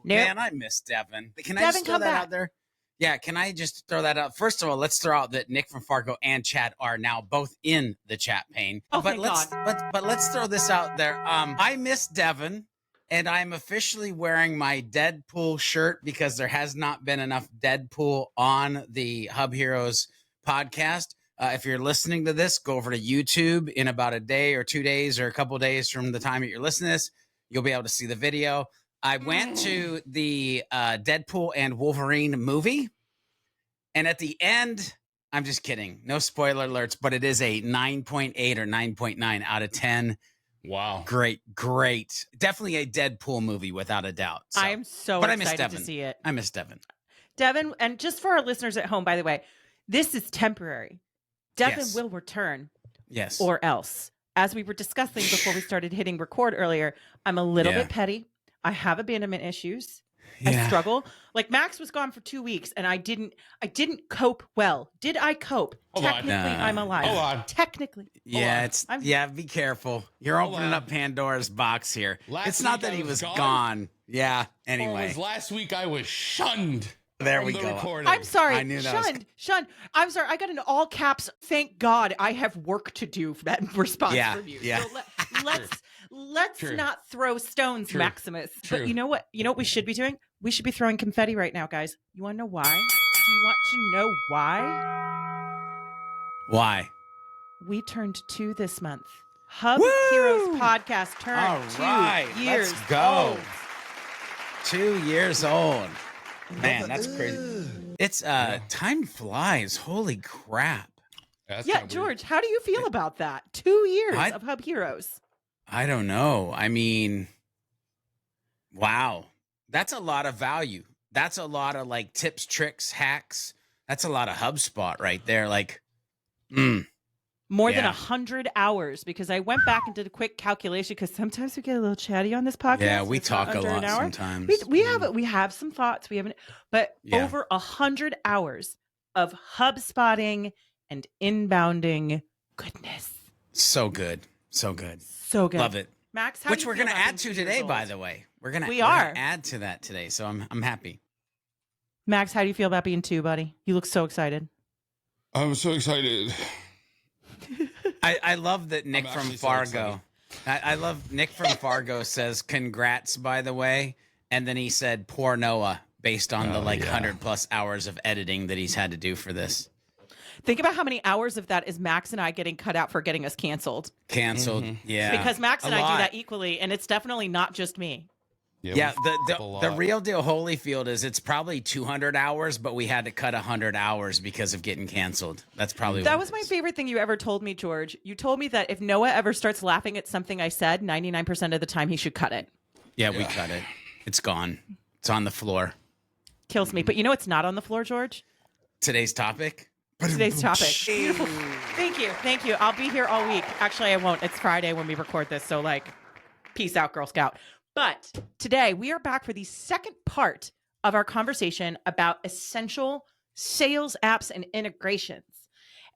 Man, I miss Devin. Can I Devin, just throw come that back. out there? Yeah, can I just throw that out? First of all, let's throw out that Nick from Fargo and Chad are now both in the chat pane. Oh, but thank let's throw this out there. I miss Devin, and I'm officially wearing my Deadpool shirt because there has not been enough Deadpool on the Hub Heroes podcast. If you're listening to this, go over to YouTube in about a day or 2 days or a couple days from the time that you're listening to this. You'll be able to see the video. I went to the Deadpool and Wolverine movie, and at the end, I'm just kidding. No spoiler alerts, but it is a 9.8 or 9.9 out of 10. Wow. Great. Definitely a Deadpool movie without a doubt. So. I am so But I miss excited to Devin. see it. I miss Devin. Devin, and just for our listeners at home, by the way, this is temporary. Devin Yes. will return. Yes. Or else. As we were discussing before we started hitting record earlier, I'm a little bit petty. I have abandonment issues. I struggle. Like Max was gone for 2 weeks and I didn't cope well. Did I cope? Technically, I'm alive. Hold on. Technically. Be careful. You're opening up Pandora's box here. It's not that he was gone. Yeah. Anyway. Last week I was shunned. There we the go. Recording. I'm sorry. I knew that Shunned. I'm sorry. I got in all caps. Thank God I have work to do for that response from you. Yeah. So let's not throw stones, Maximus. But you know what? You know what we should be doing? We should be throwing confetti right now, guys. You want to know why? Do you want to know why? Why? We turned 2 this month. Hub Heroes podcast turned All right. 2 years Let's go. old. 2 years old. Man, that's crazy. It's time flies. Holy crap. Yeah, George, how do you feel about that? 2 years of Hub Heroes. I don't know. I mean, wow. That's a lot of value. That's a lot of like tips, tricks, hacks. That's a lot of HubSpot right there. Like, More than 100 hours, because I went back and did a quick calculation, because sometimes we get a little chatty on this podcast. Yeah, we talk a lot sometimes. We have some thoughts. We haven't, but over 100 hours of HubSpotting and inbounding goodness. So good. So good. So good. Love it. Max, how which do you we're feel going to about add to being today, 2 by years the old? way. We're going We to are. add to that today. So I'm happy. Max, how do you feel about being 2, buddy? You look so excited. I'm so excited. I love that Nick from Fargo. I love Nick from Fargo says, congrats, by the way. And then he said, poor Noah, based on the 100 plus hours of editing that he's had to do for this. Think about how many hours of that is Max and I getting cut out for getting us canceled. Yeah. Because Max and I do that equally, and it's definitely not just me. Yeah, the real deal Holyfield is it's probably 200 hours, but we had to cut 100 hours because of getting canceled. That's probably that was my favorite thing you ever told me, George. You told me that if Noah ever starts laughing at something I said, 99% of the time he should cut it. Yeah, we cut it. It's gone. It's on the floor. Kills me. But you know what's not on the floor, George? Today's topic. Beautiful. Thank you. I'll be here all week. Actually, I won't. It's Friday when we record this, so peace out, Girl Scout. But today we are back for the second part of our conversation about essential sales apps and integrations.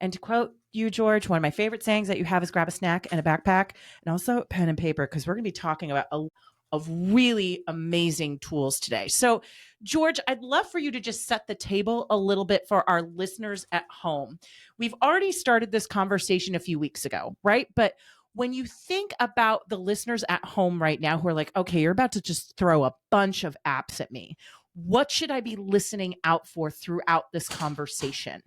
And to quote you, George, one of my favorite sayings that you have is grab a snack and a backpack and also pen and paper, because we're going to be talking about of really amazing tools today. So, George, I'd love for you to just set the table a little bit for our listeners at home. We've already started this conversation a few weeks ago, right? But when you think about the listeners at home right now who are like, okay, you're about to just throw a bunch of apps at me, what should I be listening out for throughout this conversation?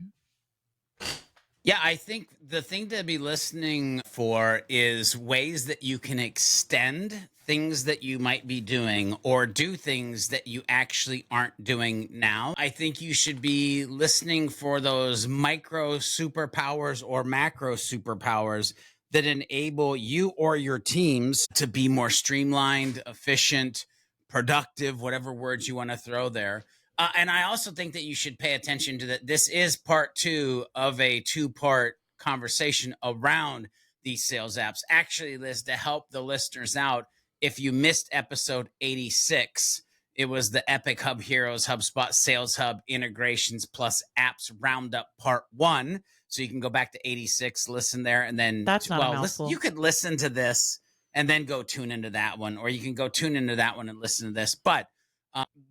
Yeah, I think the thing to be listening for is ways that you can extend things that you might be doing or do things that you actually aren't doing now. I think you should be listening for those micro superpowers or macro superpowers that enable you or your teams to be more streamlined, efficient, productive, whatever words you want to throw there. And I also think that you should pay attention to that. This is part 2 of a 2-part conversation around these sales apps. Actually, Liz, to help the listeners out, if you missed episode 86, it was the Epic Hub Heroes HubSpot Sales Hub Integrations plus Apps Roundup Part 1. So you can go back to 86, listen there, and then that's not a mouthful. You could listen to this and then go tune into that one, or you can go tune into that one and listen to this. But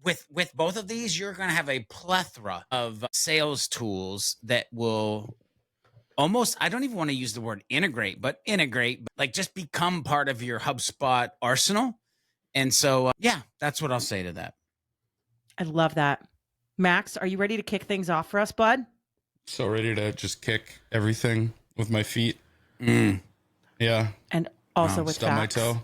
With both of these, you're going to have a plethora of sales tools that will almost, I don't even want to use the word integrate, but like just become part of your HubSpot arsenal. And so, yeah, that's what I'll say to that. I love that. Max, are you ready to kick things off for us, bud? So ready to just kick everything with my feet. Yeah. And also with stub facts. my toe.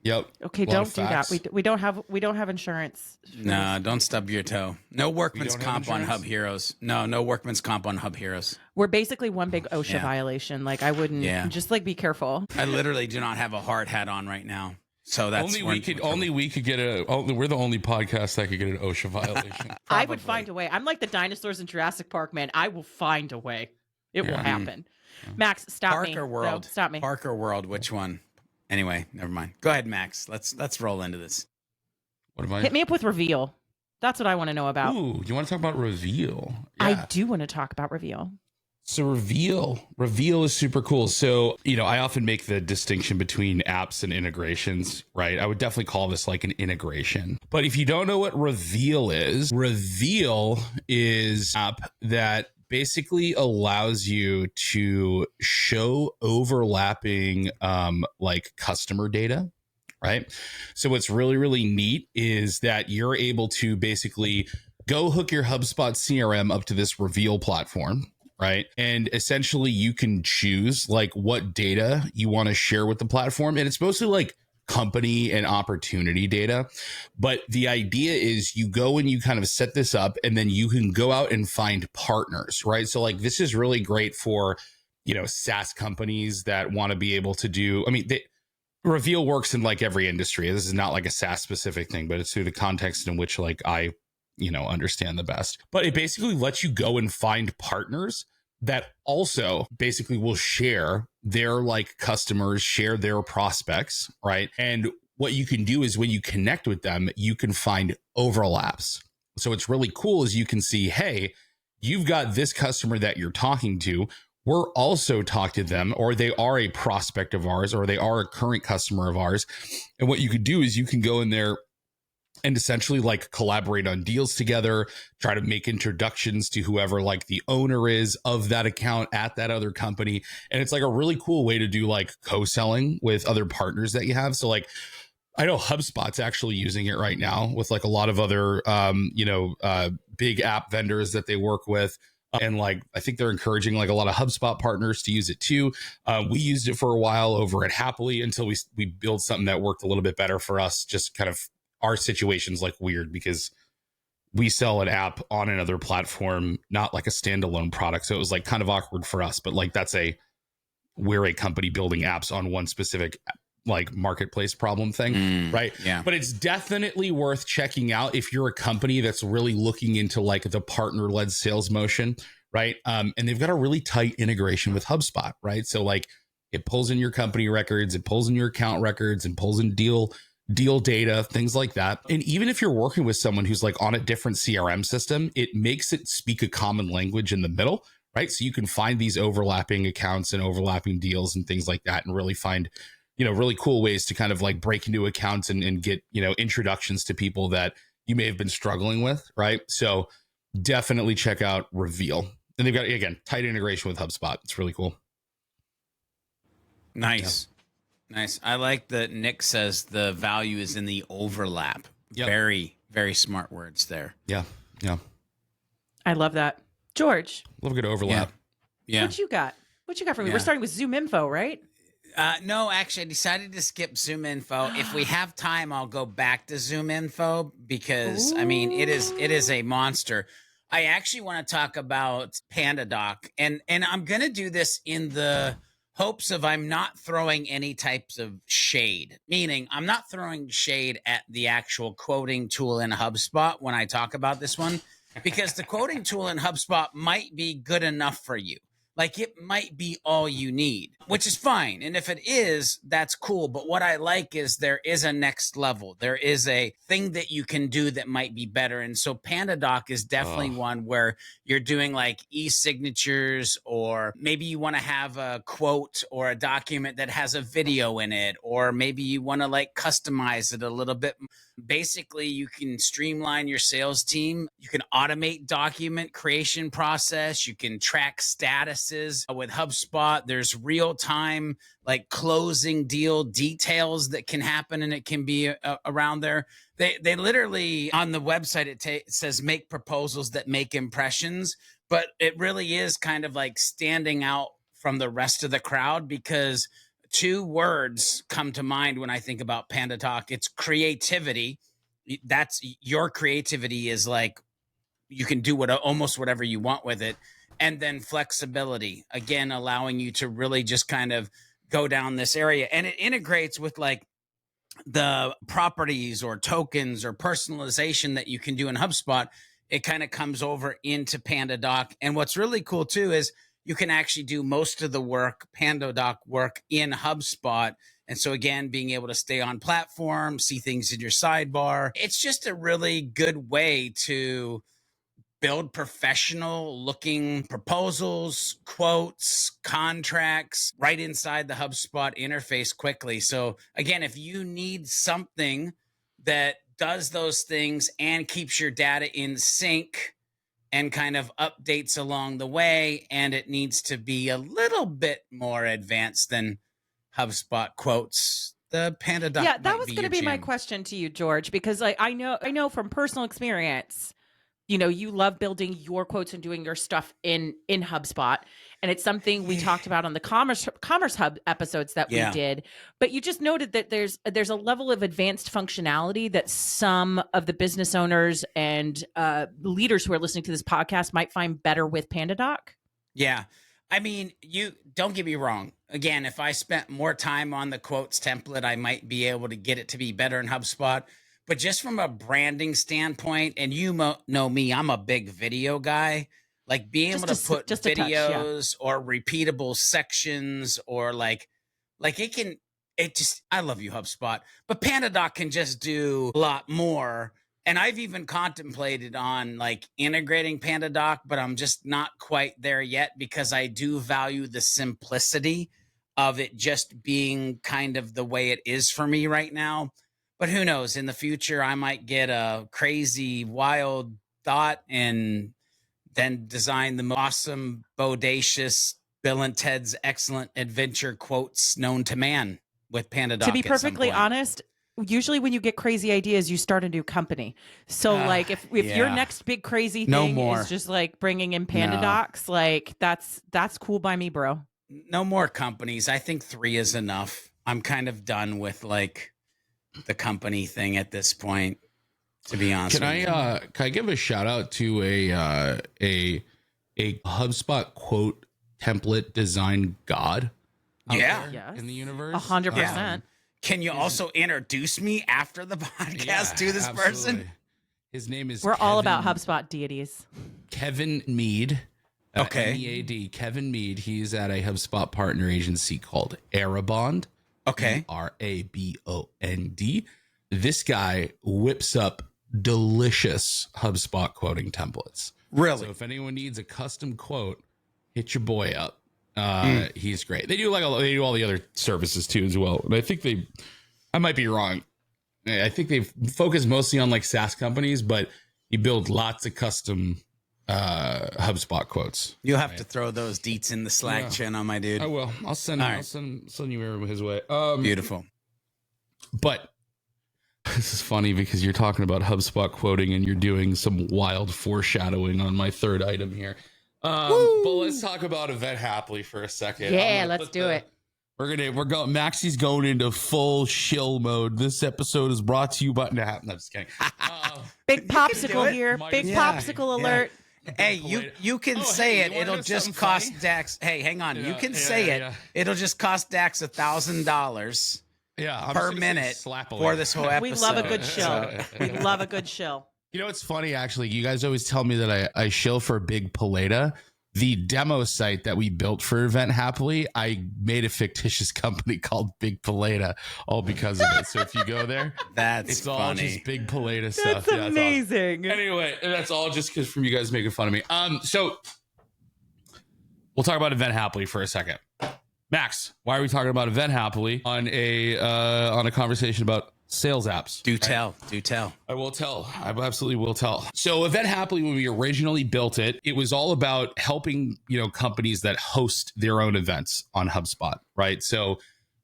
Yep. Okay, don't do that. We don't have insurance. No, don't stub your toe. No workman's don't have comp on insurance? HubHeroes. No workman's comp on HubHeroes. We're basically one big OSHA violation. Like I wouldn't just like be careful. I literally do not have a hard hat on right now. So that's Only we could get we're the only podcast that could get an OSHA violation. I would find a way. I'm like the dinosaurs in Jurassic Park, man. I will find a way. It will happen. Max, stop me. Parker World. No, stop me. Parker World. Which one? Anyway, never mind. Go ahead, Max. Let's roll into this. What am I? Hit me up with Reveal. That's what I want to know about. Ooh, you want to talk about Reveal? I Yeah. do want to talk about Reveal. So Reveal is super cool. So, I often make the distinction between apps and integrations, right? I would definitely call this like an integration. But if you don't know what Reveal is an app that basically allows you to show overlapping like customer data, right? So what's really, really neat is that you're able to basically go hook your HubSpot CRM up to this Reveal platform, right? And essentially you can choose like what data you want to share with the platform. And it's mostly like company and opportunity data. But the idea is you go and you kind of set this up and then you can go out and find partners, right? So like this is really great for, SaaS companies that want to be able to do, Reveal works in like every industry. This is not like a SaaS specific thing, but it's through the context in which like I understand the best. But it basically lets you go and find partners that also basically will share their like customers, share their prospects, right? And what you can do is when you connect with them, you can find overlaps. So what's really cool is you can see, hey, you've got this customer that you're talking to. We're also talking to them, or they are a prospect of ours, or they are a current customer of ours. And what you could do is you can go in there and essentially like collaborate on deals together, try to make introductions to whoever like the owner is of that account at that other company. And it's like a really cool way to do like co-selling with other partners that you have. So like, I know HubSpot's actually using it right now with like a lot of other, big app vendors that they work with. And like, I think they're encouraging like a lot of HubSpot partners to use it too. We used it for a while over at Happily until we built something that worked a little bit better for us. Just kind of our situation's like weird because we sell an app on another platform, not like a standalone product. So it was like kind of awkward for us, but like we're a company building apps on one specific like marketplace problem thing, right? Yeah. But it's definitely worth checking out if you're a company that's really looking into like the partner-led sales motion, right? And they've got a really tight integration with HubSpot, right? So like it pulls in your company records, it pulls in your account records, and pulls in deal data, things like that. And even if you're working with someone who's like on a different CRM system, it makes it speak a common language in the middle, right? So you can find these overlapping accounts and overlapping deals and things like that and really find, really cool ways to kind of like break into accounts and get, introductions to people that you may have been struggling with, right? So definitely check out Reveal. And they've got, again, tight integration with HubSpot. It's really cool. Nice. Yeah. Nice. I like that Nick says the value is in the overlap. Yep. Very, very smart words there. Yeah. Yeah. I love that. George. Love a good overlap. Yeah. What you got for me? We're starting with Zoom Info, right? No, actually, I decided to skip Zoom Info. If we have time, I'll go back to Zoom Info because, it is a monster. I actually want to talk about PandaDoc, and I'm going to do this in the hopes of I'm not throwing any types of shade, meaning I'm not throwing shade at the actual quoting tool in HubSpot when I talk about this one, because the quoting tool in HubSpot might be good enough for you. Like it might be all you need, which is fine. And if it is, that's cool. But what I like is there is a next level. There is a thing that you can do that might be better. And so PandaDoc is definitely one where you're doing like e-signatures, or maybe you want to have a quote or a document that has a video in it, or maybe you want to like customize it a little bit Basically, you can streamline your sales team. You can automate document creation process. You can track statuses with HubSpot. There's real time, like closing deal details that can happen, and it can be around there. They literally on the website, it says make proposals that make impressions, but it really is kind of like standing out from the rest of the crowd, because two words come to mind when I think about PandaDoc. It's creativity. That's your creativity is like, you can do almost whatever you want with it. And then flexibility, again, allowing you to really just kind of go down this area. And it integrates with like the properties or tokens or personalization that you can do in HubSpot. It kind of comes over into PandaDoc. And what's really cool too is you can actually do most of the work, PandaDoc work, in HubSpot. And so again, being able to stay on platform, see things in your sidebar. It's just a really good way to build professional looking proposals, quotes, contracts right inside the HubSpot interface quickly. So again, if you need something that does those things and keeps your data in sync and kind of updates along the way, and it needs to be a little bit more advanced than HubSpot quotes, the PandaDoc. Yeah, that was going to be my question to you, George, because like I know from personal experience, you know, you love building your quotes and doing your stuff in HubSpot. And it's something we talked about on the Commerce Hub episodes that we did. But you just noted that there's a level of advanced functionality that some of the business owners and leaders who are listening to this podcast might find better with PandaDoc. Yeah. I mean, you don't get me wrong. Again, if I spent more time on the quotes template, I might be able to get it to be better in HubSpot. But just from a branding standpoint, and you know me, I'm a big video guy. Like being able to put videos or repeatable sections, or like I love you, HubSpot, but PandaDoc can just do a lot more. And I've even contemplated on like integrating PandaDoc, but I'm just not quite there yet, because I do value the simplicity of it just being kind of the way it is for me right now. But who knows, in the future, I might get a crazy, wild thought and then design the awesome, bodacious Bill and Ted's Excellent Adventure quotes known to man with PandaDoc. To be perfectly honest, usually when you get crazy ideas, you start a new company. So like if your next big crazy thing is just like bringing in PandaDocs, like that's cool by me, bro. No more companies. I think 3 is enough. I'm kind of done with like the company thing at this point, to be honest. Can I give a shout out to a HubSpot quote template design god? In the universe, 100%. Can you also introduce me after the podcast to this person? His name is. We're all about HubSpot deities. Kevin Mead. Okay. MEAD. Kevin Mead. He's at a HubSpot partner agency called Arabond. Okay. RABOND. This guy whips up delicious HubSpot quoting templates. Really? So if anyone needs a custom quote, hit your boy up. He's great. They do they do all the other services too as well. And I think I might be wrong. I think they focus mostly on like SaaS companies, but you build lots of custom HubSpot quotes. You'll have to throw those deets in the Slack channel, my dude. I will. I'll send you his way. Beautiful. But this is funny because you're talking about HubSpot quoting and you're doing some wild foreshadowing on my third item here. But let's talk about Event Happily for a second. Yeah, let's do it. We're going. Maxie's going into full shill mode. This episode is brought to you by. No, I'm just kidding. Big popsicle here. Big popsicle alert. Hey, you can say it. It'll just cost Dax. Hey, hang on. You can say it. It'll just cost Dax $1,000 per minute for this whole episode. We love a good shill. We love a good shill. You know, it's funny, actually. You guys always tell me that I shill for Big Paleta. The demo site that we built for Event Happily, I made a fictitious company called Big Paleta, all because of it. So if you go there, it's funny. all just Big Paleta stuff. That's amazing. Awesome. Anyway, that's all just because from you guys making fun of me. So we'll talk about Event Happily for a second. Max, why are we talking about Event Happily on a conversation about sales apps. Do tell. Do tell. I will tell. I absolutely will tell. So Event Happily, when we originally built it, it was all about helping, companies that host their own events on HubSpot, right? So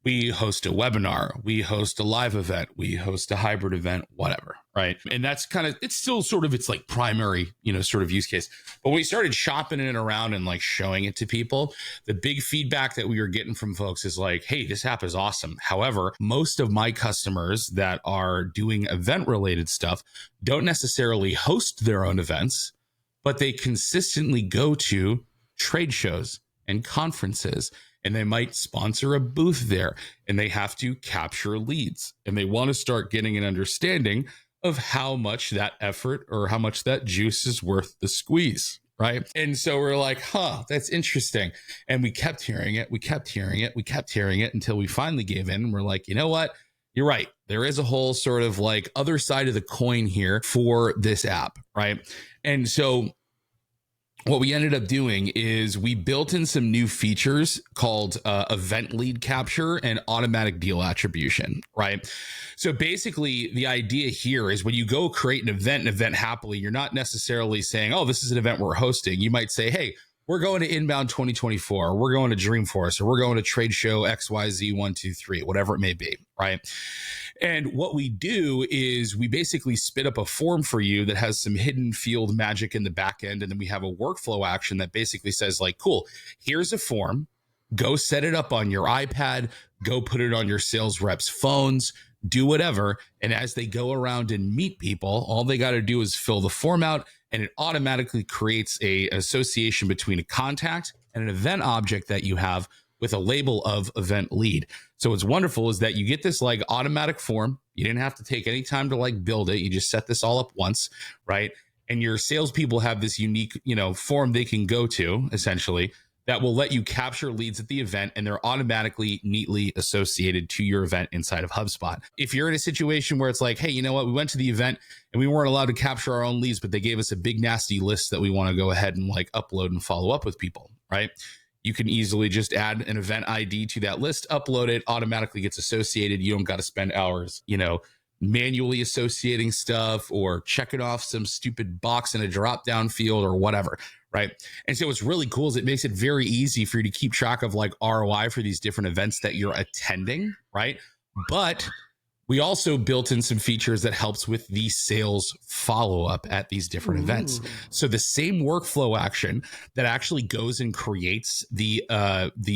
we host a webinar, we host a live event, we host a hybrid event, whatever, right? And that's it's still sort of its like primary, sort of use case. But when we started shopping it around and like showing it to people, the big feedback that we were getting from folks is like, hey, this app is awesome. However, most of my customers that are doing event related stuff don't necessarily host their own events, but they consistently go to trade shows and conferences, and they might sponsor a booth there, and they have to capture leads, and they want to start getting an understanding of how much that effort or how much that juice is worth the squeeze, right? And so we're like, that's interesting. And we kept hearing it. We kept hearing it. We kept hearing it until we finally gave in. And we're like, you know what? You're right. There is a whole sort of like other side of the coin here for this app, right? And so what we ended up doing is we built in some new features called event lead capture and automatic deal attribution, right? So basically the idea here is when you go create an event Happily, you're not necessarily saying, oh, this is an event we're hosting. You might say, hey, we're going to Inbound 2024, or we're going to Dreamforce, or we're going to trade show XYZ123, whatever it may be, right? And what we do is we basically spit up a form for you that has some hidden field magic in the back end. And then we have a workflow action that basically says like, cool, here's a form, go set it up on your iPad, go put it on your sales reps' phones, do whatever. And as they go around and meet people, all they got to do is fill the form out, and it automatically creates an association between a contact and an event object that you have with a label of event lead. So what's wonderful is that you get this like automatic form. You didn't have to take any time to like build it. You just set this all up once, right? And your salespeople have this unique, form they can go to essentially that will let you capture leads at the event, and they're automatically neatly associated to your event inside of HubSpot. If you're in a situation where it's like, hey, you know what, we went to the event and we weren't allowed to capture our own leads, but they gave us a big nasty list that we want to go ahead and like upload and follow up with people, right? You can easily just add an event ID to that list, upload it, automatically gets associated. You don't got to spend hours, manually associating stuff or checking off some stupid box in a drop down field or whatever, right? And so what's really cool is it makes it very easy for you to keep track of like ROI for these different events that you're attending, right? But we also built in some features that helps with the sales follow-up at these different events. So the same workflow action that actually goes and creates the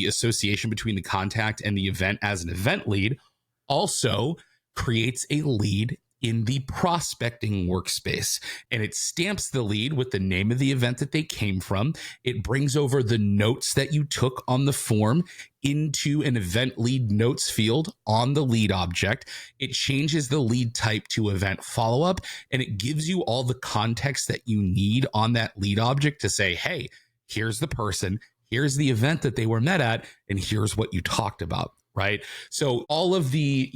association between the contact and the event as an event lead also creates a lead in the prospecting workspace, and it stamps the lead with the name of the event that they came from. It brings over the notes that you took on the form into an event lead notes field on the lead object. It changes the lead type to event follow-up, and it gives you all the context that you need on that lead object to say, hey, here's the person, here's the event that they were met at, and here's what you talked about, right? So all of the,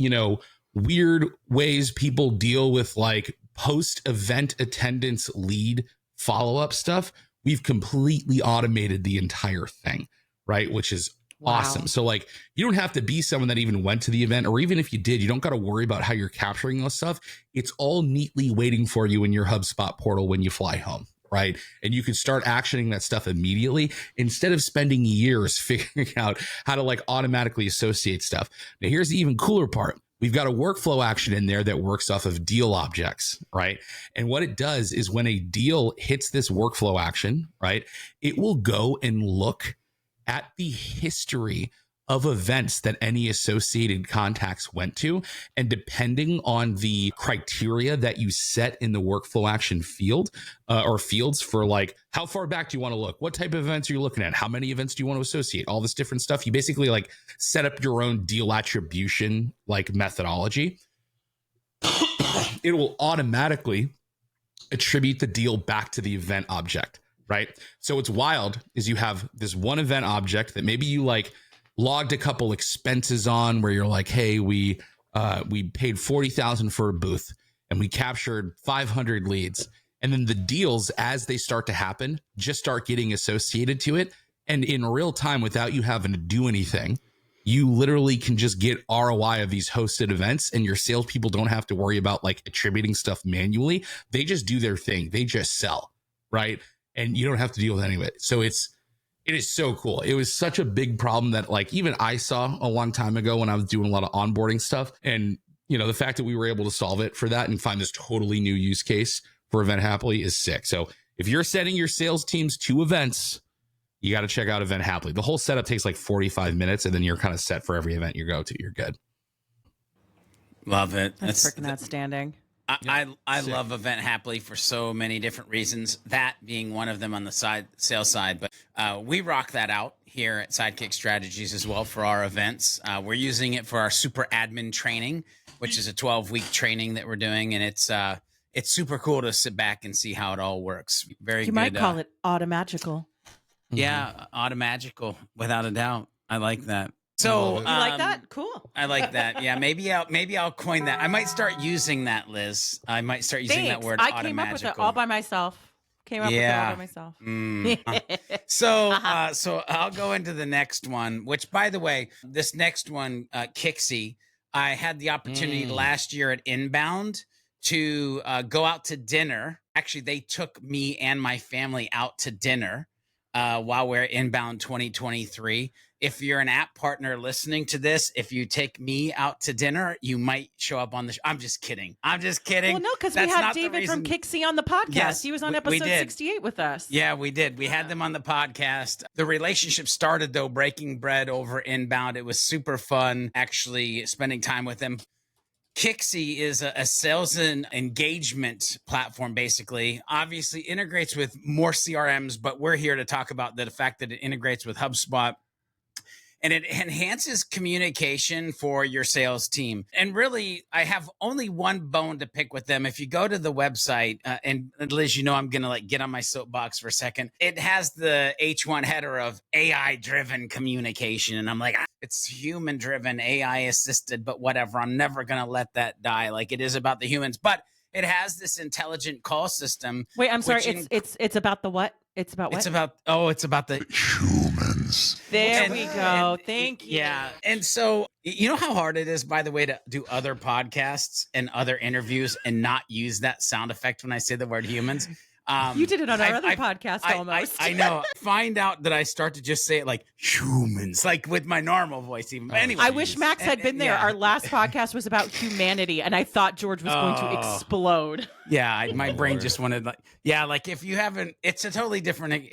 weird ways people deal with like post-event attendance lead follow-up stuff, we've completely automated the entire thing, right? Which is awesome. So like you don't have to be someone that even went to the event, or even if you did, you don't got to worry about how you're capturing this stuff. It's all neatly waiting for you in your HubSpot portal when you fly home, right? And you can start actioning that stuff immediately instead of spending years figuring out how to like automatically associate stuff. Now here's the even cooler part. We've got a workflow action in there that works off of deal objects, right? And what it does is when a deal hits this workflow action, right, it will go and look at the history of events that any associated contacts went to. And depending on the criteria that you set in the workflow action field or fields for like, how far back do you want to look? What type of events are you looking at? How many events do you want to associate? All this different stuff. You basically like set up your own deal attribution like methodology. It will automatically attribute the deal back to the event object, right? So what's wild is you have this one event object that maybe you like logged a couple expenses on where you're like, hey, we paid $40,000 for a booth and we captured 500 leads. And then the deals, as they start to happen, just start getting associated to it. And in real time, without you having to do anything, you literally can just get ROI of these hosted events, and your salespeople don't have to worry about like attributing stuff manually. They just do their thing. They just sell, right? And you don't have to deal with any of it. So it is so cool. It was such a big problem that like even I saw a long time ago when I was doing a lot of onboarding stuff. And, you know, the fact that we were able to solve it for that and find this totally new use case for Event Happily is sick. So if you're sending your sales teams to events, you got to check out Event Happily. The whole setup takes like 45 minutes, and then you're kind of set for every event you go to. You're good. Love it. That's freaking outstanding. I love Event Happily for so many different reasons, that being one of them on the sales side. But we rock that out here at Sidekick Strategies as well for our events. We're using it for our super admin training, which is a 12-week training that we're doing. And it's super cool to sit back and see how it all works. Very good. You might call it automagical. Yeah, automagical, without a doubt. I like that. So you like that? Cool. I like that. Yeah, maybe I'll coin that. I might start using that, Liz. I might start using that word. I came up with it all by myself. So I'll go into the next one, which, by the way, this next one, Kixie, I had the opportunity last year at Inbound to go out to dinner. Actually, they took me and my family out to dinner while we're Inbound 2023. If you're an app partner listening to this, if you take me out to dinner, you might show up on the show. I'm just kidding. Well, no, because we had David from Kixie on the podcast. Yes, he was on episode 68 with us. Yeah, we did. We had them on the podcast. The relationship started, though, breaking bread over Inbound. It was super fun, actually, spending time with them. Kixie is a sales and engagement platform, basically. Obviously integrates with more CRMs, but we're here to talk about the fact that it integrates with HubSpot. And it enhances communication for your sales team. And really, I have only one bone to pick with them. If you go to the website, and Liz, you know I'm going to like get on my soapbox for a second. It has the H1 header of AI-driven communication. And I'm like, it's human-driven, AI-assisted, but whatever. I'm never going to let that die. Like, it is about the humans. But it has this intelligent call system. Wait, I'm sorry. It's about the what? It's about what? It's about the humans. There we go. Thank you. Yeah. And so, you know how hard it is, by the way, to do other podcasts and other interviews and not use that sound effect when I say the word humans? You did it on our other podcast almost. I know. Find out that I start to just say it like humans, like with my normal voice. Even anyway, I wish Max had been there. Yeah. Our last podcast was about humanity, and I thought George was going to explode. Yeah, my brain just wanted like if you haven't, it's a totally different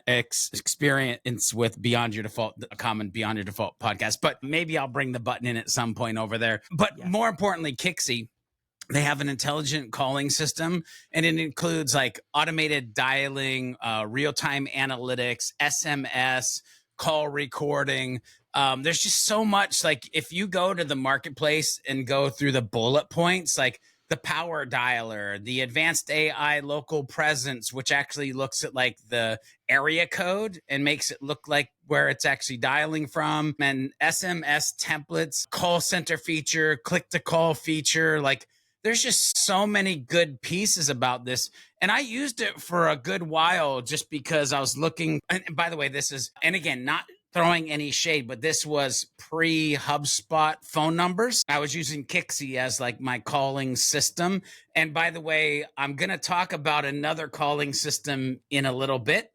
experience with Beyond Your Default, a common Beyond Your Default podcast. But maybe I'll bring the button in at some point over there. But more importantly, Kixie. They have an intelligent calling system, and it includes like automated dialing, real-time analytics, SMS, call recording. There's just so much. Like if you go to the marketplace and go through the bullet points, like the power dialer, the advanced AI local presence, which actually looks at like the area code and makes it look like where it's actually dialing from, and SMS templates, call center feature, click to call feature, like there's just so many good pieces about this. And I used it for a good while just because I was looking. And by the way, this is, and again, not throwing any shade, but this was pre-HubSpot phone numbers. I was using Kixie as like my calling system. And by the way, I'm going to talk about another calling system in a little bit.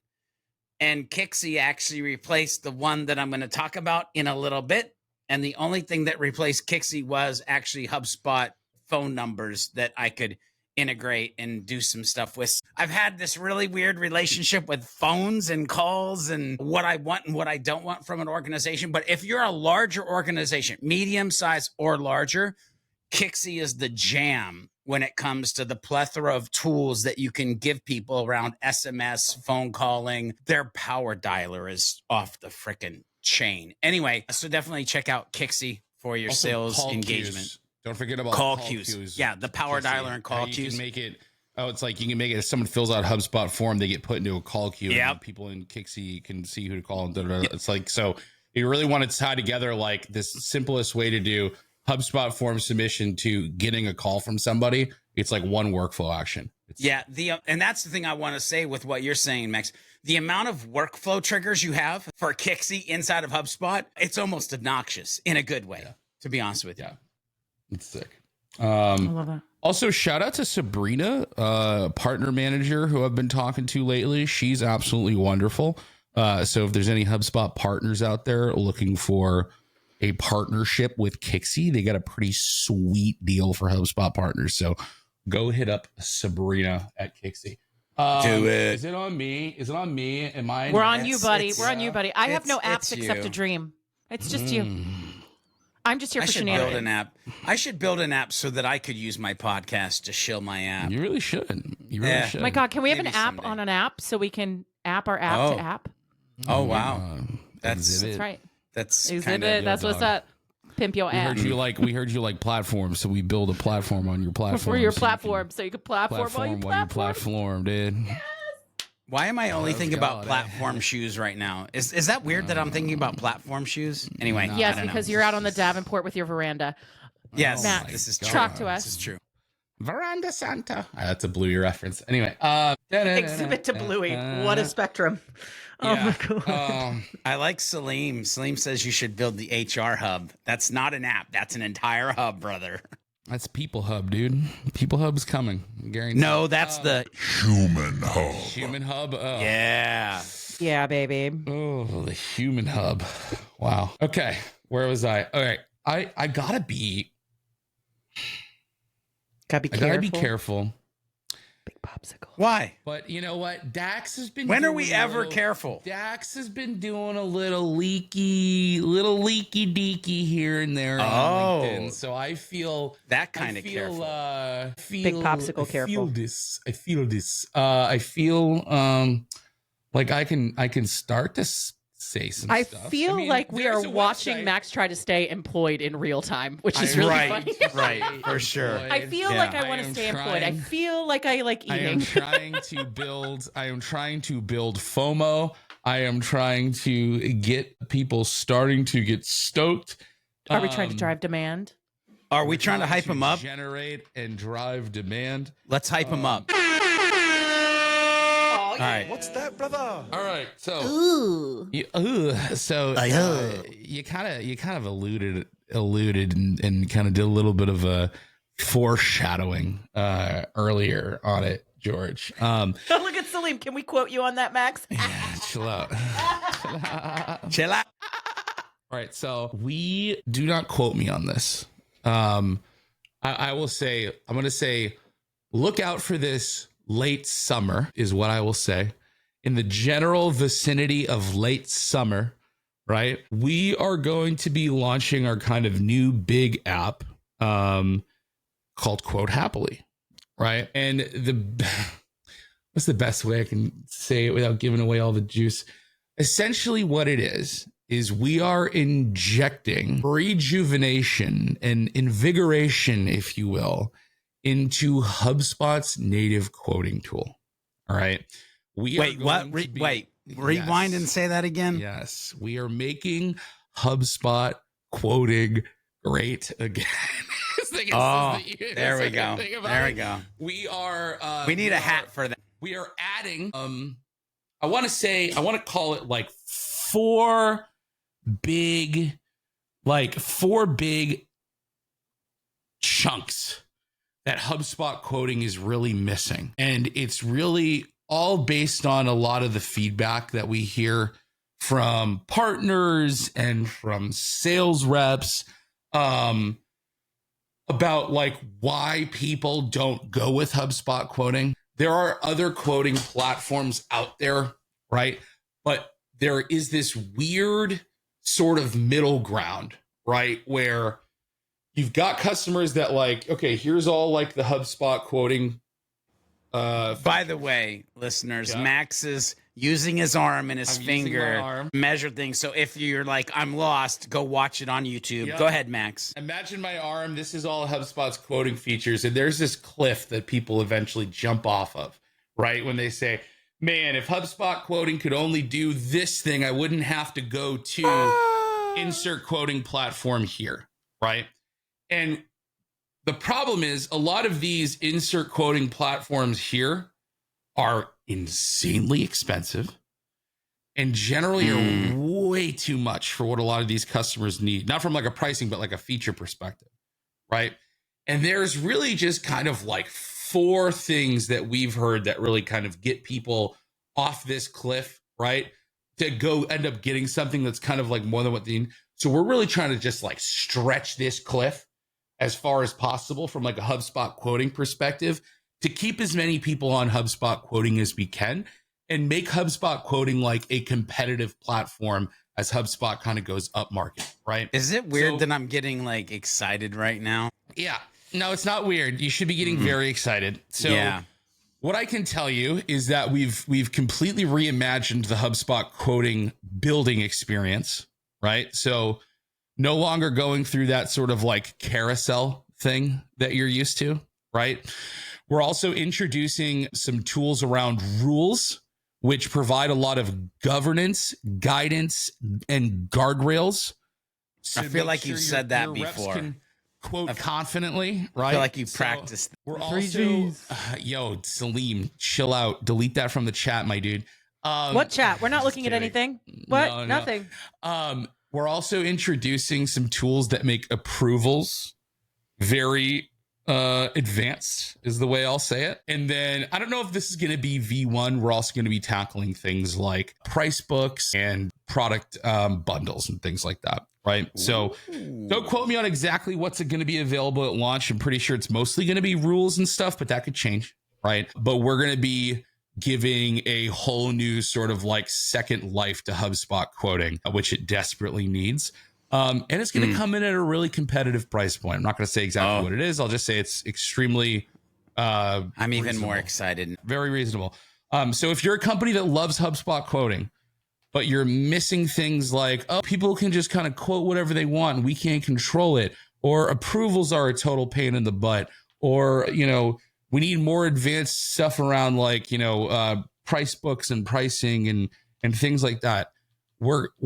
And Kixie actually replaced the one that I'm going to talk about in a little bit. And the only thing that replaced Kixie was actually HubSpot phone numbers that I could integrate and do some stuff with. I've had this really weird relationship with phones and calls and what I want and what I don't want from an organization. But if you're a larger organization, medium size or larger, Kixie is the jam when it comes to the plethora of tools that you can give people around SMS, phone calling. Their power dialer is off the frickin' chain. Anyway, so definitely check out Kixie for your sales engagement. Queues. Don't forget about call queues. Yeah, the power dialer and call queues. You can make it. It's like you can make it. If someone fills out a HubSpot form, they get put into a call queue. Yep. And people in Kixie can see who to call. And It's like, so you really want to tie together like this simplest way to do HubSpot form submission to getting a call from somebody, it's like one workflow action. Yeah, and that's the thing I want to say with what you're saying, Max. The amount of workflow triggers you have for Kixie inside of HubSpot, it's almost obnoxious in a good way, to be honest with you. Yeah, it's sick. I love that. Also, shout out to Sabrina, partner manager who I've been talking to lately. She's absolutely wonderful. So if there's any HubSpot partners out there looking for a partnership with Kixie, they got a pretty sweet deal for HubSpot partners. So go hit up Sabrina at Kixie. Do it. Is it on me? Is it on me? Am I? We're on you, buddy. We're on you, buddy. I have no apps except a dream. It's just you. I'm just here for shenanigans. Build an app. I should build an app so that I could use my podcast to shill my app. You really should. You really should. My God, can we have an app someday. on an app so we can app our app to app? Oh wow, that's right. That's Exhibit. That's what's up. Pimp your app. We heard you like platforms, so we build a platform on your platform. For your platform, so you can platform while you platform, dude. Why am I only thinking about platform shoes right now? Is that weird that I'm thinking about platform shoes? Anyway, yes, because you're out on the Davenport with your veranda. Yes, Max, this is true. talk to us. This is true. Veranda Santa. That's a Bluey reference. Anyway, Exhibit to Bluey. What a spectrum. Oh my God. I like Salim. Salim says you should build the HR hub. That's not an app. That's an entire hub, brother. That's People Hub, dude. People Hub's coming. Guaranteed. No, that's the Human Hub. Human Hub. Oh. Yeah. Yeah, baby. Oh, the Human Hub. Wow. Okay. Where was I? All right. I gotta be careful. Big popsicle. Why? But you know what? Dax has been. When are we ever careful? Dax has been doing a little leaky deaky here and there on LinkedIn. So I feel that kind of careful. Big popsicle careful. I feel this. I feel like I can start to say some stuff. I feel like we are watching Max try to stay employed in real time, which is really funny. Right, for sure. I feel like I want to stay employed. I feel like I like eating. I am trying to build FOMO. I am trying to get people starting to get stoked. Are we trying to drive demand? Are we trying to hype them up? Generate and drive demand. Let's hype them up. All right. What's that, brother? All right. So, you kind of alluded and kind of did a little bit of a foreshadowing earlier on it, George. Look at Salim. Can we quote you on that, Max? Yeah, chill out. Chill out. All right. So we do not quote me on this. I will say, I'm going to say, look out for this. Late summer is what I will say. In the general vicinity of late summer, right? We are going to be launching our kind of new big app called Quote Happily, right? And what's the best way I can say it without giving away all the juice? Essentially what it is we are injecting rejuvenation and invigoration, if you will, into HubSpot's native quoting tool. All right. Rewind and say that again. Yes. We are making HubSpot quoting great again. There we go. There we go. We are. We need a hat for that. We are adding. I want to call it like four big chunks that HubSpot quoting is really missing. And it's really all based on a lot of the feedback that we hear from partners and from sales reps about like why people don't go with HubSpot quoting. There are other quoting platforms out there, right? But there is this weird sort of middle ground, right? Where you've got customers that like, okay, here's all like the HubSpot quoting. By the way, listeners, Max is using his arm and his finger to measure things. So if you're like, I'm lost, go watch it on YouTube. Yep. Go ahead, Max. Imagine my arm. This is all HubSpot's quoting features. And there's this cliff that people eventually jump off of, right? When they say, man, if HubSpot quoting could only do this thing, I wouldn't have to go to insert quoting platform here, right? And the problem is a lot of these insert quoting platforms here are insanely expensive and generally are way too much for what a lot of these customers need. Not from like a pricing, but like a feature perspective, right? And there's really just kind of like 4 things that we've heard that really kind of get people off this cliff, right? To go end up getting something that's kind of like more than what they need. So we're really trying to just like stretch this cliff as far as possible from like a HubSpot quoting perspective to keep as many people on HubSpot quoting as we can and make HubSpot quoting like a competitive platform as HubSpot kind of goes up market, right? Is it weird that I'm getting like excited right now? Yeah. No, it's not weird. You should be getting very excited. So yeah. What I can tell you is that we've completely reimagined the HubSpot quoting building experience, right? So no longer going through that sort of like carousel thing that you're used to, right? We're also introducing some tools around rules, which provide a lot of governance, guidance, and guardrails. I feel like you've said that before. Quote confidently, right? I feel like you practiced. We're also, yo, Salim, chill out. Delete that from the chat, my dude. What chat? We're not looking at anything. What? No. Nothing. We're also introducing some tools that make approvals very advanced, is the way I'll say it. And then I don't know if this is going to be V1. We're also going to be tackling things like price books and product bundles and things like that. Right. So don't quote me on exactly what's going to be available at launch. I'm pretty sure it's mostly going to be rules and stuff, but that could change. Right. But we're going to be giving a whole new sort of like second life to HubSpot quoting, which it desperately needs. And it's going to come in at a really competitive price point. I'm not going to say exactly what it is. I'll just say it's extremely I'm even reasonable. more excited. Very reasonable. So if you're a company that loves HubSpot quoting, but you're missing things like, oh, people can just kind of quote whatever they want and we can't control it, or approvals are a total pain in the butt, or, you know, we need more advanced stuff around like, you know, price books and pricing and things like that. We're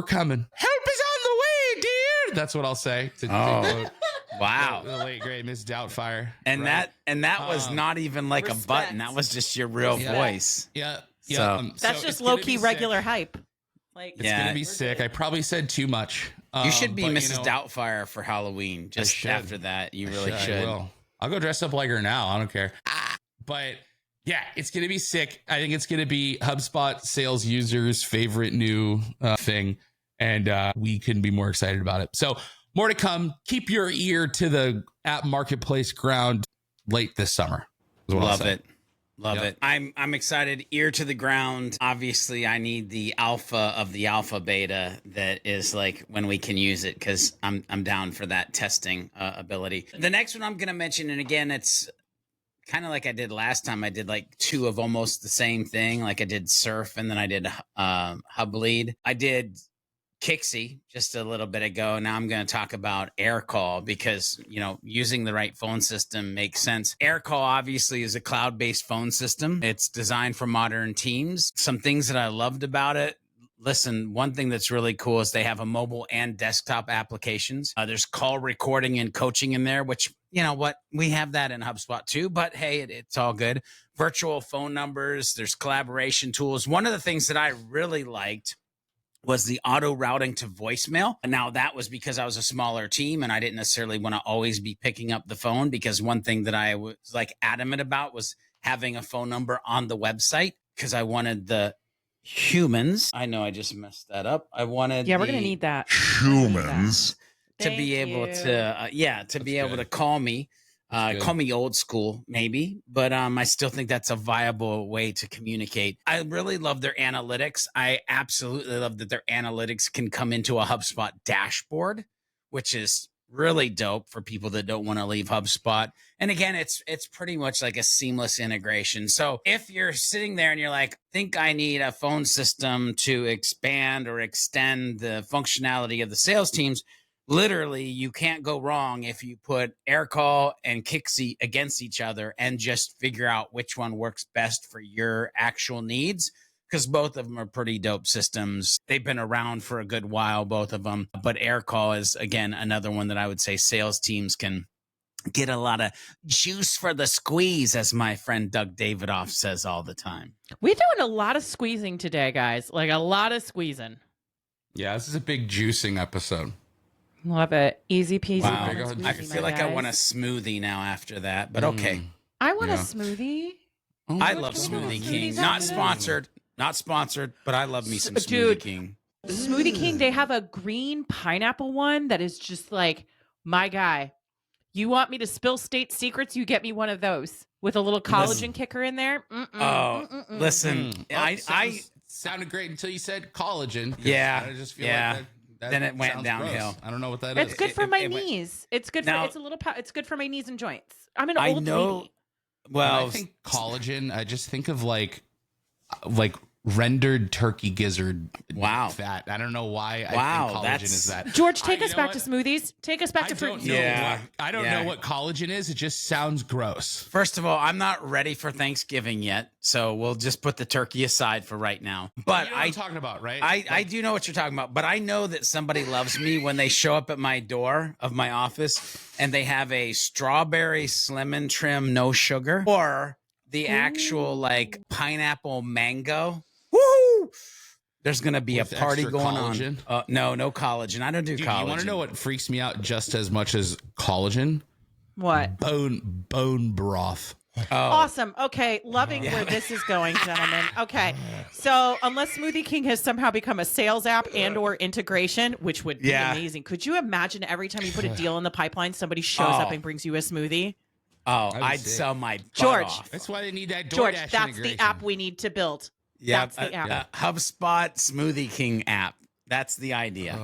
coming. Help is on the way, dear. That's what I'll say. Wow. The late great Miss Doubtfire. And right? that was not even like respect. a button. That was just your real voice. Yeah. So, that's just low key regular hype. Like it's gonna be sick. I probably said too much. You should be but, Mrs. Doubtfire for Halloween. Just after that, you really should. I'll go dress up like her now. I don't care. But yeah, it's gonna be sick. I think it's gonna be HubSpot sales users' favorite new thing, and we couldn't be more excited about it. So more to come. Keep your ear to the app marketplace ground late this summer. Love it. Love it. I'm excited. Ear to the ground. Obviously, I need the alpha of the alpha beta that is like when we can use it, because I'm down for that testing ability. The next one I'm going to mention, and again, it's kind of like I did last time. I did like 2 of almost the same thing. Like I did Surf and then I did Hub Lead. I did Kixie just a little bit ago. Now I'm going to talk about AirCall because, you know, using the right phone system makes sense. AirCall obviously is a cloud-based phone system. It's designed for modern teams. Some things that I loved about it. Listen, one thing that's really cool is they have a mobile and desktop applications. There's call recording and coaching in there, which, you know what, we have that in HubSpot too, but hey, it's all good. Virtual phone numbers, there's collaboration tools. One of the things that I really liked was the auto routing to voicemail. Now that was because I was a smaller team and I didn't necessarily want to always be picking up the phone, because one thing that I was like adamant about was having a phone number on the website, because I wanted the humans. I know I just messed that up. I wanted we're gonna need that humans to Thank be able you. to be able to call me. Call me old school, maybe, but I still think that's a viable way to communicate. I really love their analytics. I absolutely love that their analytics can come into a HubSpot dashboard, which is really dope for people that don't want to leave HubSpot. And again, it's pretty much like a seamless integration. So if you're sitting there and you're like, think I need a phone system to expand or extend the functionality of the sales teams, literally, you can't go wrong if you put AirCall and Kixie against each other and just figure out which one works best for your actual needs. because both of them are pretty dope systems. They've been around for a good while, both of them. But AirCall is, again, another one that I would say sales teams can get a lot of juice for the squeeze, as my friend Doug Davidoff says all the time. We're doing a lot of squeezing today, guys. Like a lot of squeezing. Yeah, this is a big juicing episode. Love it. Easy peasy. Wow. lemon I squeezy, feel my like I guys. want a smoothie now after that, but okay. I want a Yeah. smoothie. Oh, I What love kind of Smoothie smoothies King. are Not good? sponsored. Not sponsored, but I love me some Smoothie Dude. King. Smoothie King, they have a green pineapple one that is just like, my guy. You want me to spill state secrets? You get me one of those with a little collagen kicker in there. Listen, I sounded great until you said collagen. 'Cause Yeah, I just feel yeah. like that Then it went sounds downhill. gross. I don't know what that It's is. good for my it went- knees. It's good Now- for it's a little. It's good for my knees and joints. I'm an I old know. lady. When Well, I think collagen, I just think of like rendered turkey gizzard Wow. fat. I don't know why I Wow, think collagen that's- is that. George, take You us know back what? to smoothies. Take us back I to fruit. don't know. Yeah. I don't Yeah. know what collagen is. It just sounds gross. first of all, I'm not ready for Thanksgiving yet, so we'll just put the turkey aside for right now. But You know what I'm talking about, right? I do know what you're talking about, but I know that somebody loves me when they show up at my door of my office and they have a strawberry slim and trim, no sugar, or the actual like pineapple mango. Woo! There's gonna be With a party extra going collagen? on. No collagen. I don't do Dude, collagen. you want to know what freaks me out just as much as collagen? What? Bone broth. Oh, Awesome. Okay, loving where this is going, gentlemen. Okay, so unless Smoothie King has somehow become a sales app and/or integration, which would be Yeah. amazing, could you imagine every time you put a deal in the pipeline, somebody shows up and brings you a smoothie? I'd sick. sell my butt George. off. That's why they need that DoorDash George, that's integration. the app we need to build. Yeah, That's the app. HubSpot Smoothie King app. That's the idea.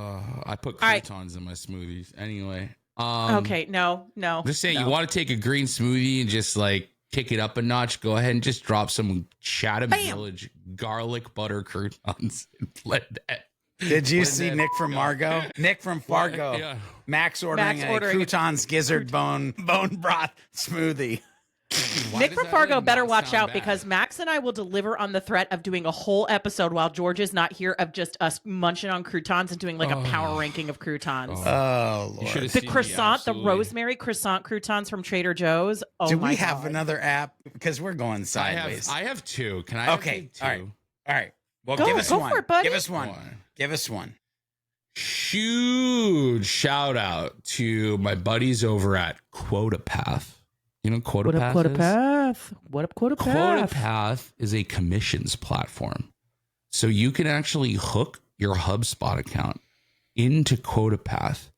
I put All right. croutons in my smoothies. Anyway. Okay, no. I'm just saying, you want to take a green smoothie and just like kick it up a notch, go ahead and just drop some Chatham Village garlic butter croutons and let that. Did you When see that- Nick from Margo? Nick from Fargo. Yeah. Max ordering a croutons gizzard bone broth smoothie. Why Nick does from that Fargo really better not watch sound out bad? because Max and I will deliver on the threat of doing a whole episode while George is not here of just us munching on croutons and doing like a power ranking of croutons. Oh, You should have The seen me croissant, the absolutely- rosemary croissant croutons from Trader Joe's. Oh do my we have God. another app? Because we're going sideways. I have two. Can I? Okay, Have two? all right. All right. Well, Go- give us go one. for it, buddy. Give us one. One. Give us one. Huge shout out to my buddies over at QuotaPath. You know what What QuotaPath up, Quota is? Path? What up, Quota Path? QuotaPath is a commissions platform. So you can actually hook your HubSpot account into QuotaPath,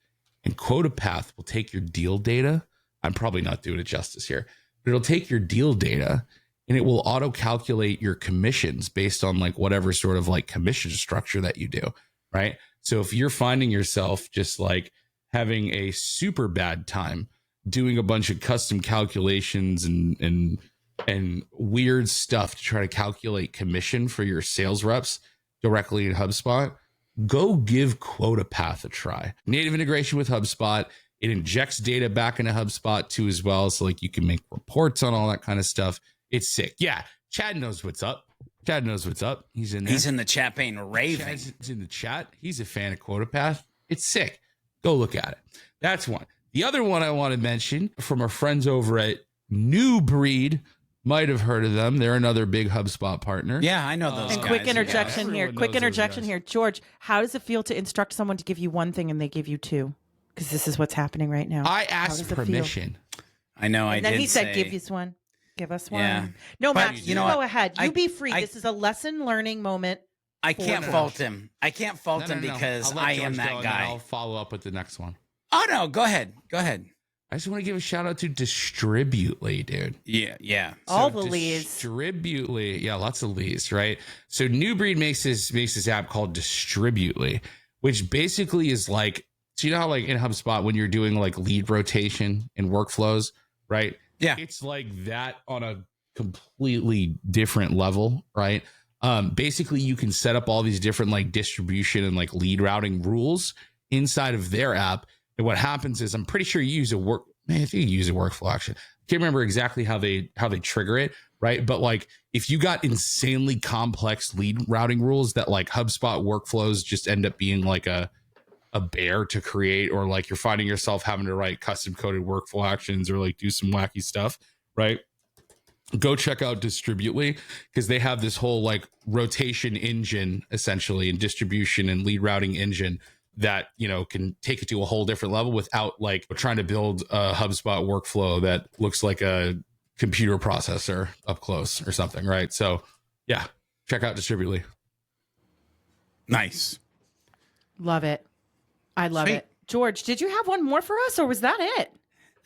and QuotaPath will take your deal data. I'm probably not doing it justice here, but it'll take your deal data and it will auto calculate your commissions based on like whatever sort of like commission structure that you do. Right. So if you're finding yourself just like having a super bad time doing a bunch of custom calculations and weird stuff to try to calculate commission for your sales reps directly in HubSpot, go give QuotaPath a try. Native integration with HubSpot. It injects data back into HubSpot too as well. So like you can make reports on all that kind of stuff. It's sick. Yeah. Chad knows what's up. Chad knows what's up. He's in there. He's in the chat pane raving. Chad's in the chat. He's a fan of QuotaPath. It's sick. Go look at it. That's one. The other one I want to mention from our friends over at New Breed. Might have heard of them. They're another big HubSpot partner. Yeah, I know those And guys. quick Yeah. interjection here. everyone Quick knows those interjection guys. here. George, how does it feel to instruct someone to give you one thing and they give you two? Because this is what's happening right now. I does asked it feel? permission. I know. I And then did he said, say, "Give us one. Give us one." Yeah. No, But Max, you you know go what? ahead. You I- be free. I- This is a lesson learning moment. I can't No. fault him. I can't fault No, him no, no. because I'll let I am George go, that and then guy. I'll follow up with the next one. Oh no, go ahead. Go ahead. I just want to give a shout out to Distributely, dude. Yeah. All the leads. Distributely. Yeah, lots of leads, right? So New Breed makes this app called Distributely, which basically is like, so you know how like in HubSpot when you're doing like lead rotation and workflows, right? Yeah. It's like that on a completely different level, right? Basically you can set up all these different like distribution and like lead routing rules inside of their app. And what happens is I'm pretty sure you use a workflow action. I can't remember exactly how they trigger it, right? But like if you got insanely complex lead routing rules that like HubSpot workflows just end up being like a bear to create, or like you're finding yourself having to write custom coded workflow actions or like do some wacky stuff, right? Go check out Distributely, because they have this whole like rotation engine essentially, and distribution and lead routing engine that, you know, can take it to a whole different level without like trying to build a HubSpot workflow that looks like a computer processor up close or something, right? So yeah, check out Distributely. Nice. Love it. I love Sweet. it. George, did you have one more for us, or was that it?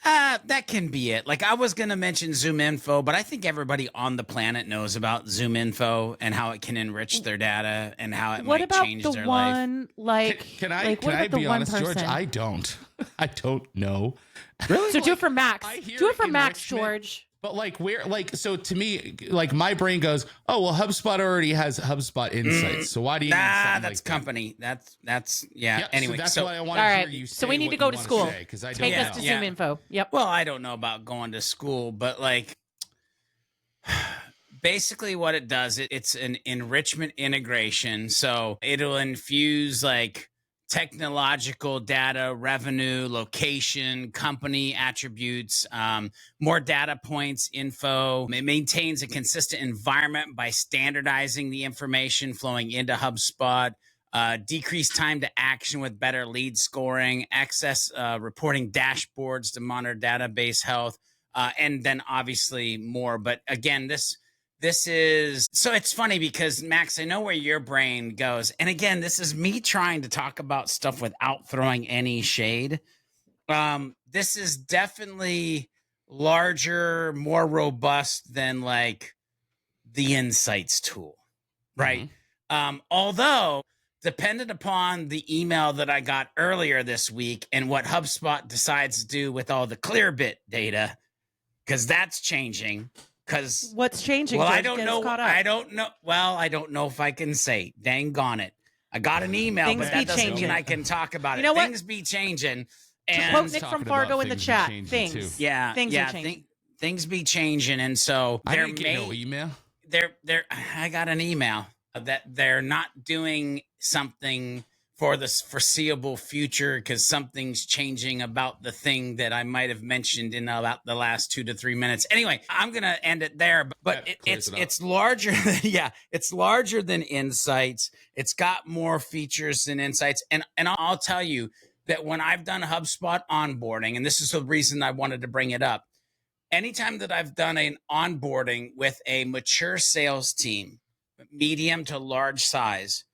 That can be it. Like I was going to mention Zoom Info, but I think everybody on the planet knows about Zoom Info and how it can enrich their data and how it might change their life. What about the one, like... Can I be honest, George? I don't know. Really? So do it for Max. Do it for Max, enrichment, George. But like where, like, so to me, like my brain goes, oh, well, HubSpot already has HubSpot Insights. So why do you need something that's like company. That? That's Anyway, so that's why I want all to right. hear you say So we need what to go you to wanna school. say, 'cause I don't Take know. us to Zoom Info. Yep. Well, I don't know about going to school, but like basically what it does, it's an enrichment integration. So it'll infuse like technological data, revenue, location, company attributes, more data points, info. It maintains a consistent environment by standardizing the information flowing into HubSpot. Decrease time to action with better lead scoring, access reporting dashboards to monitor database health, and then obviously more. But again, this is, so it's funny because Max, I know where your brain goes. And again, this is me trying to talk about stuff without throwing any shade. This is definitely larger, more robust than like the Insights tool, right? Although dependent upon the email that I got earlier this week and what HubSpot decides to do with all the Clearbit data, because that's changing. Because what's changing? Well, George? I don't know. I don't know. Well, I don't know if I can say. Dang on it! I got an email, Things but that be doesn't changing. mean I can talk about You it. know what? Things be changing, Quote and Nick from talking Fargo about in the things chat. changing, Things. too. yeah, Things yeah, are changing. things be changing, and so I there didn't get no email. I got an email that they're not doing something for the foreseeable future because something's changing about the thing that I might have mentioned in about the last 2 to 3 minutes. Anyway, I'm gonna end it there. But it's larger. It's larger than Insights. It's got more features than Insights, and I'll tell you that when I've done HubSpot onboarding, and this is the reason I wanted to bring it up. Anytime that I've done an onboarding with a mature sales team, medium to large size,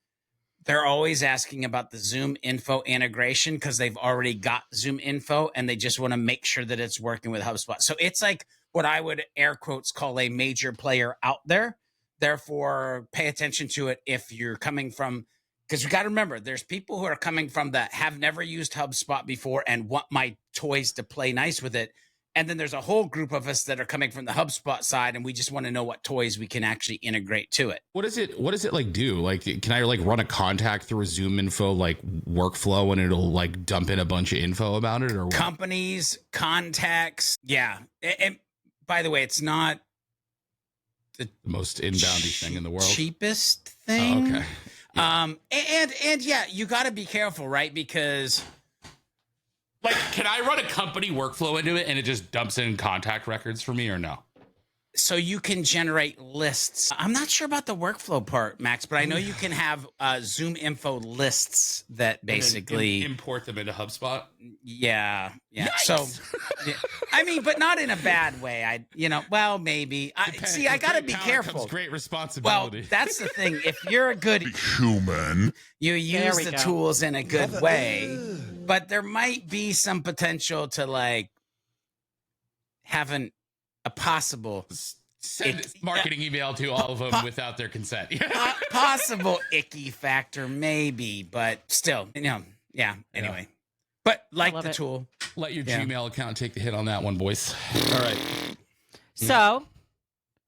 they're always asking about the Zoom Info integration because they've already got Zoom Info and they just want to make sure that it's working with HubSpot. So it's like what I would air quotes call a major player out there. Therefore, pay attention to it if you're coming from, because you got to remember, there's people who are coming from that have never used HubSpot before and want my toys to play nice with it. And then there's a whole group of us that are coming from the HubSpot side, and we just want to know what toys we can actually integrate to it. What does it like do? Like, can I like run a contact through a Zoom Info like workflow and it'll like dump in a bunch of info about it, or what? Companies, contacts, yeah. And by the way, it's not the most inboundy thing in the world. Cheapest thing. Oh, okay. Yeah. And yeah, you got to be careful, right? Because. Like, can I run a company workflow into it and it just dumps in contact records for me, or no? So you can generate lists. I'm not sure about the workflow part, Max, but I know you can have Zoom Info lists that basically import them into HubSpot. Yeah. Yikes. So, I mean, but not in a bad way. Well, maybe. I got to be careful. Comes great responsibility. Well, that's the thing. If you're a good human, you use the tools in a good way, but there might be some potential to like having a possible send marketing email to all of them without their consent. Possible icky factor, maybe, but still, yeah. Anyway, but like the tool, let your Gmail account take the hit on that one, boys. All right. So,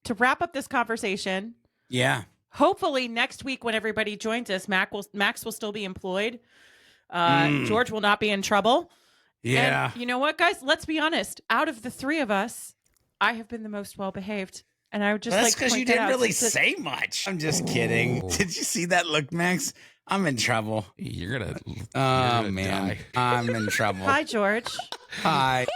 to wrap up this conversation, hopefully next week when everybody joins us, Max will still be employed. George will not be in trouble. Yeah. And you know what, guys? Let's be honest. Out of the three of us, I have been the most well-behaved. And I would just Well, that's like because you point that didn't out really since say much. I'm just kidding. Oh. Did you see that look, Max? I'm in trouble. You're gonna Man, die. I'm in trouble. Hi, George. Hi.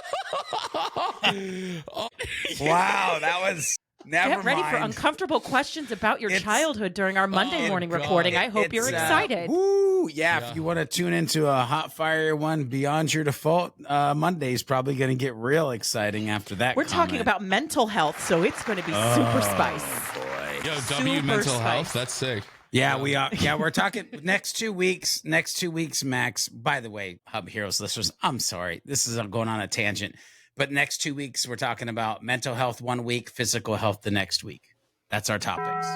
Wow, that was never Get ready for mind. uncomfortable questions about your It's- childhood during our Monday morning God. recording. I hope you're It's, excited. Woo, yeah, Yeah. if you want to tune into a hot fire one beyond your default, Monday's probably going to get real exciting after that. We're talking comment. about mental health, so it's going to be super spice. Boy. Yo, Super W mental spice. health. That's sick. Yeah, we are. Yeah, we're talking next 2 weeks. Next 2 weeks, Max. By the way, Hub Heroes listeners, I'm sorry. This is going on a tangent. But next 2 weeks, we're talking about mental health 1 week, physical health the next week. That's our topics.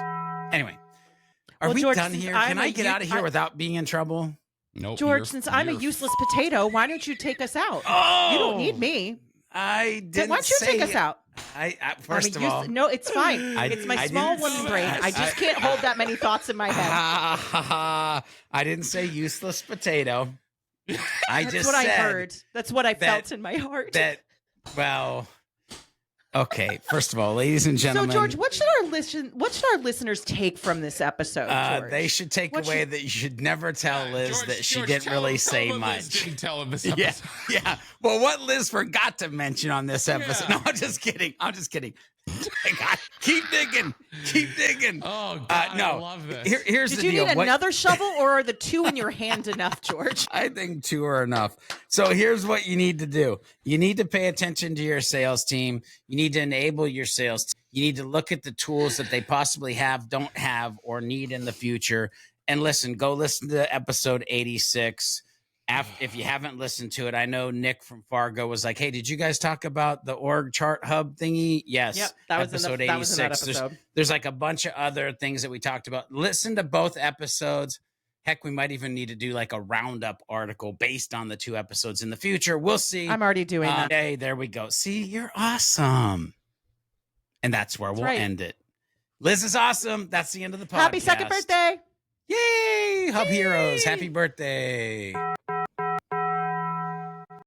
Anyway, are Well, we George, done since here? Can I'm I a get youth- out of here without being in trouble? Nope. George, since I'm a useless potato, why don't you take us out? Oh, You don't need me. I didn't. Why don't you take say- us out? First I of mean, all, no, it's fine. I- It's my I small didn't woman say- brain. I just can't hold that many thoughts in my head. I didn't say useless potato. I That's just what I said heard. That's what I that- felt in my heart. that. Well, okay. First of all, ladies and So, gentlemen, George, what should our listeners take from this episode? George? they should take What away should- that you should never tell Liz that she didn't really say much. Didn't tell him this Yeah, episode. yeah. Well, what Liz forgot to mention on this episode. Yeah. No, I'm just kidding. I'm just kidding. God, keep digging. Keep digging. Oh God, no. I love this. Here's Did the you deal. need What- another shovel, or are the two in your hand enough, George? I think 2 are enough. So here's what you need to do. You need to pay attention to your sales team. You need to enable your sales team. You need to look at the tools that they possibly have, don't have, or need in the future. And listen, go listen to episode 86. If you haven't listened to it, I know Nick from Fargo was like, hey, did you guys talk about the org chart hub thingy? Yes. Yep, that was episode in that There's- episode. There's like a bunch of other things that we talked about. Listen to both episodes. Heck, we might even need to do like a roundup article based on the 2 episodes in the future. We'll see. I'm already doing that. Hey, there we go. See, you're awesome. And that's where we'll right. end it. Liz is awesome. That's the end of the podcast. Happy second birthday! Yay! Hub Heroes. Happy birthday.